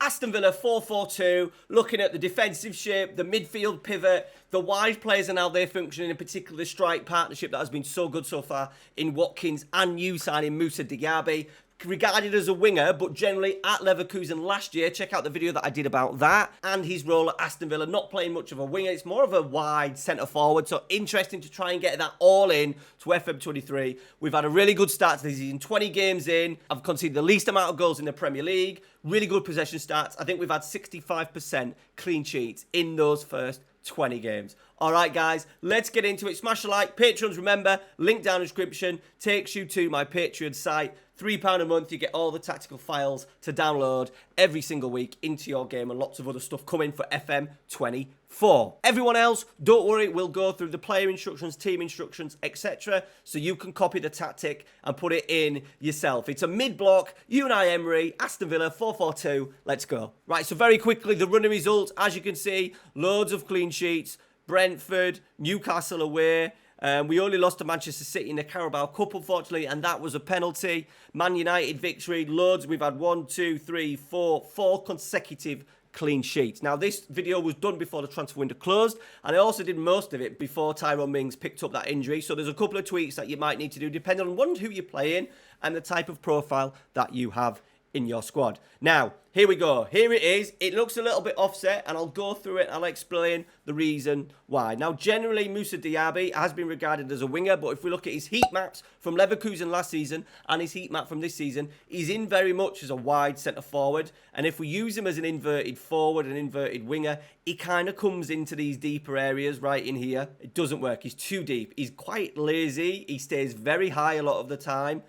Aston Villa 4-4-2, looking at the defensive shape, the midfield pivot, the wide players and how they function, in particular the strike partnership that has been so good so far in Watkins and new signing Moussa Diaby. Regarded as a winger, but generally at Leverkusen last year. Check out the video that I did about that. And his role at Aston Villa, not playing much of a winger. It's more of a wide centre-forward. So interesting to try and get that all in to FM23. We've had a really good start to the season. 20 games in. I've conceded the least amount of goals in the Premier League. Really good possession stats. I think we've had 65% clean sheets in those first 20 games. All right, guys, let's get into it. Smash a like. Patrons, remember, link down in the description. Takes you to my Patreon site. £3 a month, you get all the tactical files to download every single week into your game and lots of other stuff coming for FM24. Everyone else, don't worry, we'll go through the player instructions, team instructions, etc. so you can copy the tactic and put it in yourself. It's a mid-block, Unai Emery, Aston Villa, 4-4-2. Let's go. Right, so very quickly, the running results, as you can see, loads of clean sheets. Brentford, Newcastle away. We only lost to Manchester City in the Carabao Cup, unfortunately, and that was a penalty. Man United victory, loads. We've had 4 consecutive clean sheets. Now, this video was done before the transfer window closed, and I also did most of it before Tyrone Mings picked up that injury. So there's a couple of tweaks that you might need to do, depending on one, who you're playing and the type of profile that you have in your squad. Now, here we go. Here it is. It looks a little bit offset, and I'll go through it and I'll explain the reason why. Now, generally, Moussa Diaby has been regarded as a winger, but if we look at his heat maps from Leverkusen last season and his heat map from this season, he's in very much as a wide centre-forward, and if we use him as an inverted forward, an inverted winger, he kind of comes into these deeper areas right in here. It doesn't work. He's too deep. He's quite lazy. He stays very high a lot of the time.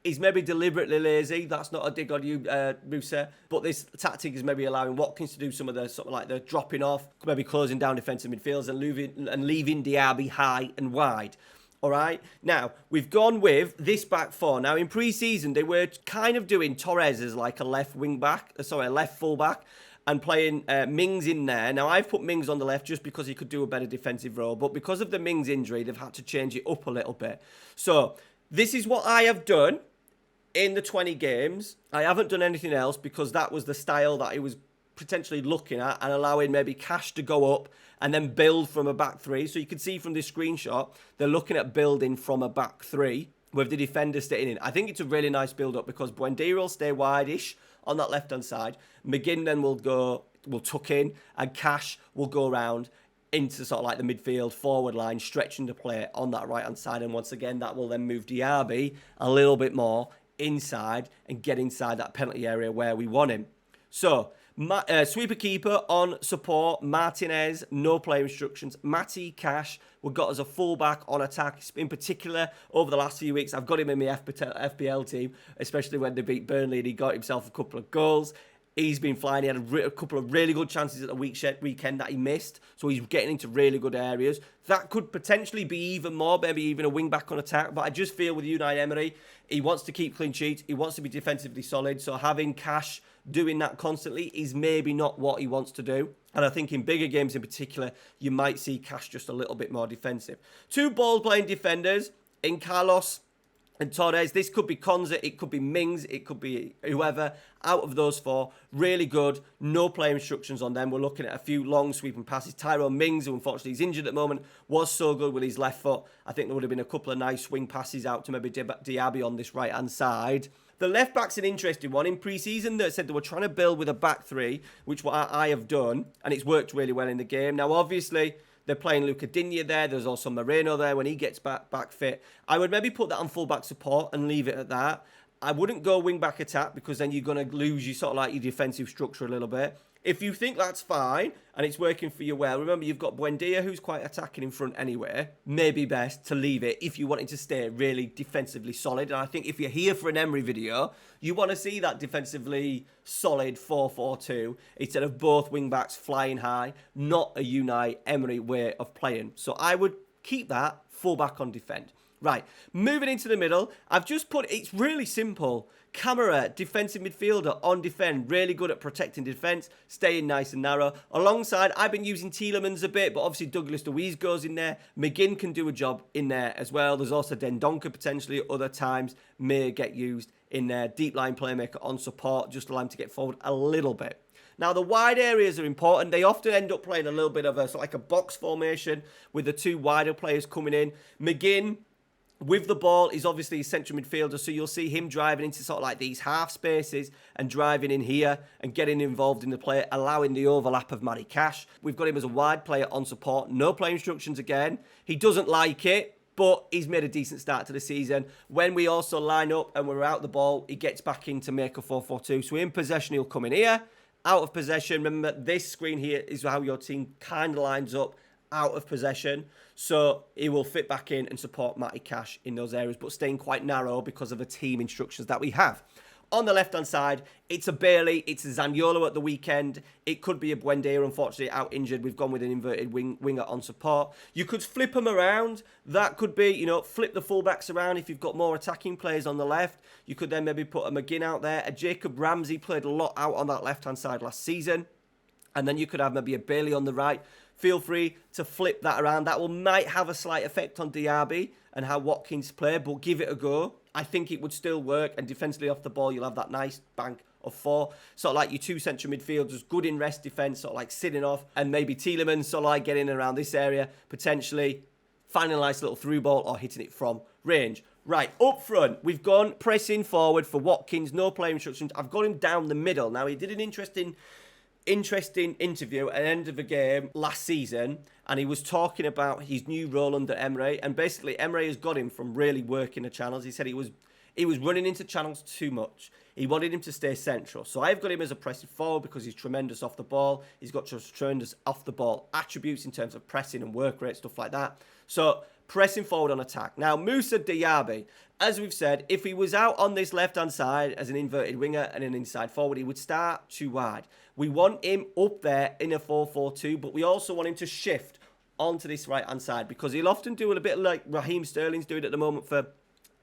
He's maybe deliberately lazy. That's not a dig on you, Musa. But this tactic is maybe allowing Watkins to do some of the sort of like the dropping off, maybe closing down defensive midfields and leaving Diaby high and wide. All right. Now, we've gone with this back four. Now, in pre-season, they were kind of doing Torres as like a left full back. And playing Mings in there. Now, I've put Mings on the left just because he could do a better defensive role. But because of the Mings injury, they've had to change it up a little bit. So, this is what I have done in the 20 games. I haven't done anything else because that was the style that he was potentially looking at and allowing maybe Cash to go up and then build from a back three. So you can see from this screenshot, they're looking at building from a back three with the defender staying in. I think it's a really nice build-up because Buendia will stay wide-ish on that left-hand side. McGinn then will tuck in, and Cash will go around into sort of like the midfield forward line, stretching the play on that right-hand side. And once again, that will then move Diaby a little bit more inside and get inside that penalty area where we want him. So, sweeper keeper on support, Martinez, no player instructions. Matty, Cash, we've got as a fullback on attack. In particular, over the last few weeks, I've got him in my FPL team, especially when they beat Burnley and he got himself a couple of goals. He's been flying. He had a couple of really good chances at the weekend that he missed. So he's getting into really good areas. That could potentially be even more, maybe even a wing-back on attack. But I just feel with Unai Emery, he wants to keep clean sheets. He wants to be defensively solid. So having Cash doing that constantly is maybe not what he wants to do. And I think in bigger games in particular, you might see Cash just a little bit more defensive. Two ball-playing defenders in Carlos and Torres. This could be Konza, it could be Mings, it could be whoever. Out of those four, really good. No player instructions on them. We're looking at a few long sweeping passes. Tyrone Mings, who unfortunately is injured at the moment, was so good with his left foot. I think there would have been a couple of nice swing passes out to maybe Diaby on this right-hand side. The left back's an interesting one. In pre-season, they said they were trying to build with a back three, which what I have done, and it's worked really well in the game. Now, obviously, they're playing Luca Digne there. There's also Moreno there when he gets back fit. I would maybe put that on full-back support and leave it at that. I wouldn't go wing-back attack because then you're going to lose your sort of like your defensive structure a little bit. If you think that's fine and it's working for you well, remember you've got Buendia who's quite attacking in front anyway. Maybe best to leave it if you wanted to stay really defensively solid. And I think if you're here for an Emery video, you want to see that defensively solid 4-4-2 instead of both wing-backs flying high, not a Unai Emery way of playing. So I would keep that full-back on defend. Right, moving into the middle, I've just put, it's really simple. Camera, defensive midfielder on defend, really good at protecting defence, staying nice and narrow. Alongside, I've been using Tielemans a bit, but obviously Douglas Luiz goes in there. McGinn can do a job in there as well. There's also Dendoncker potentially at other times, may get used in there. Deep line playmaker on support, just allow him to get forward a little bit. Now, the wide areas are important. They often end up playing a little bit of like a box formation with the two wider players coming in. McGinn, with the ball, is obviously a central midfielder, so you'll see him driving into sort of like these half spaces and driving in here and getting involved in the play, allowing the overlap of Matty Cash. We've got him as a wide player on support. No play instructions again. He doesn't like it, but he's made a decent start to the season. When we also line up and we're out the ball, he gets back in to make a 4-4-2. So in possession, he'll come in here. Out of possession, remember this screen here is how your team kind of lines up out of possession. So he will fit back in and support Matty Cash in those areas, but staying quite narrow because of the team instructions that we have. On the left-hand side, it's a Bailey, it's a Zaniolo at the weekend. It could be a Buendia, unfortunately, out injured. We've gone with an inverted winger on support. You could flip them around. That could be, flip the fullbacks around if you've got more attacking players on the left. You could then maybe put a McGinn out there. A Jacob Ramsey played a lot out on that left-hand side last season. And then you could have maybe a Bailey on the right. Feel free to flip that around. That might have a slight effect on Diaby and how Watkins play, but give it a go. I think it would still work, and defensively off the ball, you'll have that nice bank of 4. Sort of like your 2 central midfielders, good in rest defence, sort of like sitting off, and maybe Tielemans sort of like getting around this area, potentially finding a nice little through ball or hitting it from range. Right, up front, we've gone pressing forward for Watkins, no play instructions. I've got him down the middle. Now, he did an interesting interview at the end of the game last season, and he was talking about his new role under Emery, and basically Emery has got him from really working the channels. He said he was running into channels too much. He wanted him to stay central. So I've got him as a pressing forward because he's tremendous off the ball. He's got tremendous off the ball attributes in terms of pressing and work rate, stuff like that. So pressing forward on attack. Now, Moussa Diaby, as we've said, if he was out on this left-hand side as an inverted winger and an inside forward, he would start too wide. We want him up there in a 4-4-2, but we also want him to shift onto this right-hand side because he'll often do it a bit like Raheem Sterling's doing at the moment for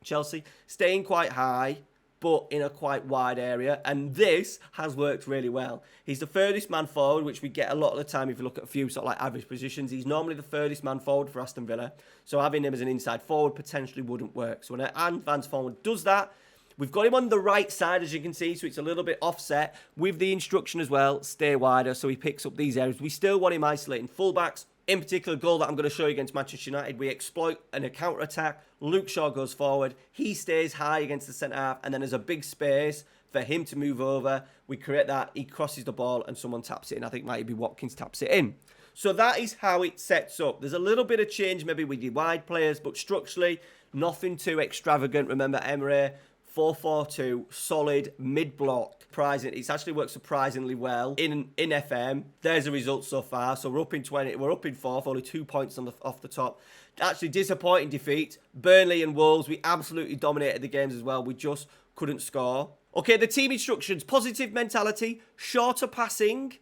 Chelsea, staying quite high, but in a quite wide area, and this has worked really well. He's the furthest man forward, which we get a lot of the time if you look at a few sort of like average positions. He's normally the furthest man forward for Aston Villa, so having him as an inside forward potentially wouldn't work. So when an advanced forward does that, we've got him on the right side, as you can see, so it's a little bit offset with the instruction as well, stay wider, so he picks up these areas. We still want him isolating fullbacks. In particular, goal that I'm going to show you against Manchester United, we exploit a counter-attack. Luke Shaw goes forward. He stays high against the centre-half, and then there's a big space for him to move over. We create that. He crosses the ball, and someone taps it in. I think it might be Watkins taps it in. So that is how it sets up. There's a little bit of change maybe with your wide players, but structurally, nothing too extravagant. Remember, Emery, 4-4-2, solid, mid-block. Surprising. It's actually worked surprisingly well in FM. There's a result so far. So we're up in 20. We're up in 4th, only 2 points off the top. Actually, disappointing defeat. Burnley and Wolves, we absolutely dominated the games as well. We just couldn't score. Okay, the team instructions. Positive mentality, shorter passing,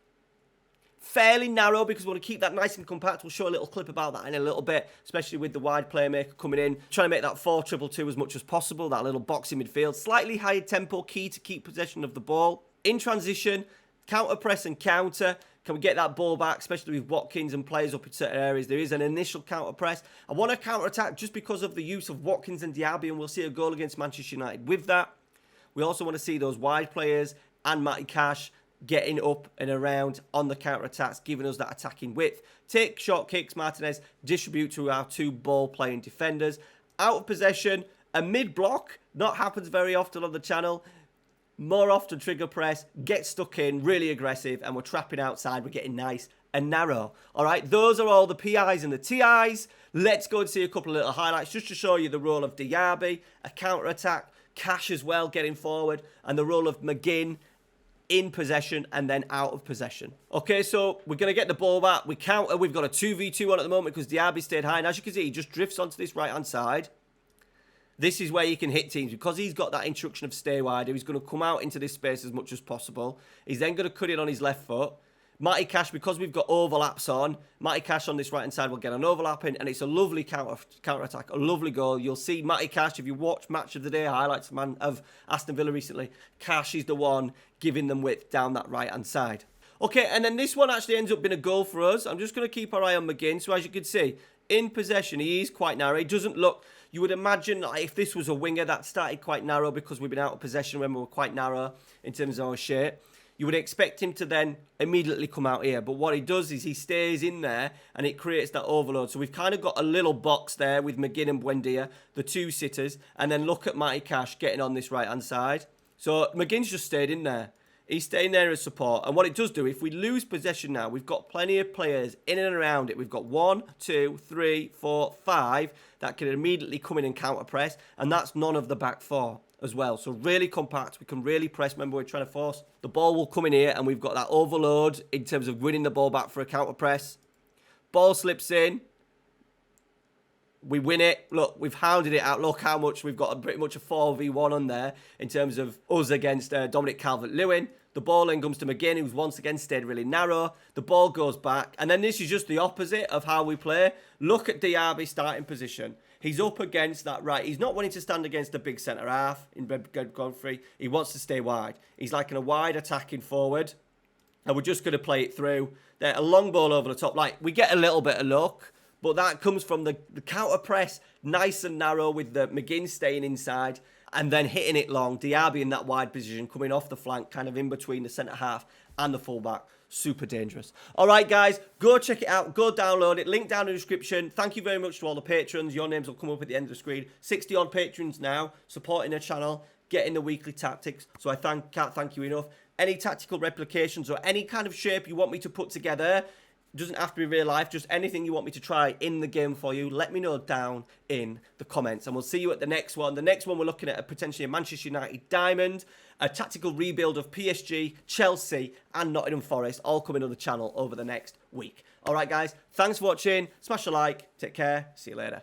fairly narrow because we want to keep that nice and compact. We'll show a little clip about that in a little bit, especially with the wide playmaker coming in. Trying to make that 4-2-2 as much as possible, that little boxing midfield. Slightly higher tempo, key to keep possession of the ball. In transition, counter press and counter. Can we get that ball back, especially with Watkins and players up in certain areas? There is an initial counter press. I want a counter attack just because of the use of Watkins and Diaby, and we'll see a goal against Manchester United with that. We also want to see those wide players and Matty Cash getting up and around on the counter-attacks, giving us that attacking width. Take short kicks, Martinez, distribute to our 2 ball-playing defenders. Out of possession, a mid-block, not happens very often on the channel. More often trigger press, get stuck in, really aggressive, and we're trapping outside. We're getting nice and narrow. All right, those are all the PIs and the TIs. Let's go and see a couple of little highlights just to show you the role of Diaby, a counter-attack, Cash as well getting forward, and the role of McGinn in possession and then out of possession. Okay, so we're going to get the ball back. We counter. We've got a 2v2 on at the moment because Diaby stayed high. And as you can see, he just drifts onto this right-hand side. This is where you can hit teams because he's got that instruction of stay wider. He's going to come out into this space as much as possible. He's then going to cut it on his left foot. Matty Cash, because we've got overlaps on, Matty Cash on this right-hand side will get an overlap in, and it's a lovely counter-attack, a lovely goal. You'll see Matty Cash, if you watch Match of the Day highlights of Aston Villa recently, Cash is the one giving them width down that right-hand side. Okay, and then this one actually ends up being a goal for us. I'm just going to keep our eye on McGinn. So as you can see, in possession, he is quite narrow. He doesn't look... You would imagine if this was a winger, that started quite narrow because we've been out of possession when we were quite narrow in terms of our shape. you would expect him to then immediately come out here. But what he does is he stays in there and it creates that overload. So we've kind of got a little box there with McGinn and Buendia, the two sitters. And then look at Matty Cash getting on this right-hand side. So McGinn's just stayed in there. He's staying there as support. And what it does do, if we lose possession now, we've got plenty of players in and around it. We've got 1, 2, 3, 4, 5 that can immediately come in and counter press. And that's none of the back four as well. So really compact. We can really press. Remember, we're trying to force. The ball will come in here and we've got that overload in terms of winning the ball back for a counter press. Ball slips in. We win it. Look, we've hounded it out. Look how much we've got pretty much a 4v1 on there in terms of us against Dominic Calvert-Lewin. The ball then comes to McGinn, who's once again stayed really narrow. The ball goes back. And then this is just the opposite of how we play. Look at Diaby starting position. He's up against that right. He's not wanting to stand against a big centre-half in Godfrey. He wants to stay wide. He's like in a wide attacking forward. And we're just going to play it through. There, a long ball over the top. Like, we get a little bit of luck. But that comes from the counter press, nice and narrow with the McGinn staying inside and then hitting it long. Diaby in that wide position, coming off the flank, kind of in between the centre-half and the full-back. Super dangerous. All right, guys, go check it out. Go download it. Link down in the description. Thank you very much to all the patrons. Your names will come up at the end of the screen. 60-odd patrons now supporting the channel, getting the weekly tactics. So I can't thank you enough. Any tactical replications or any kind of shape you want me to put together, doesn't have to be real life, just anything you want me to try in the game for you, let me know down in the comments. And we'll see you at the next one. The next one we're looking at potentially a Manchester United diamond, a tactical rebuild of PSG, Chelsea and Nottingham Forest, all coming on the channel over the next week. All right, guys, thanks for watching. Smash a like. Take care. See you later.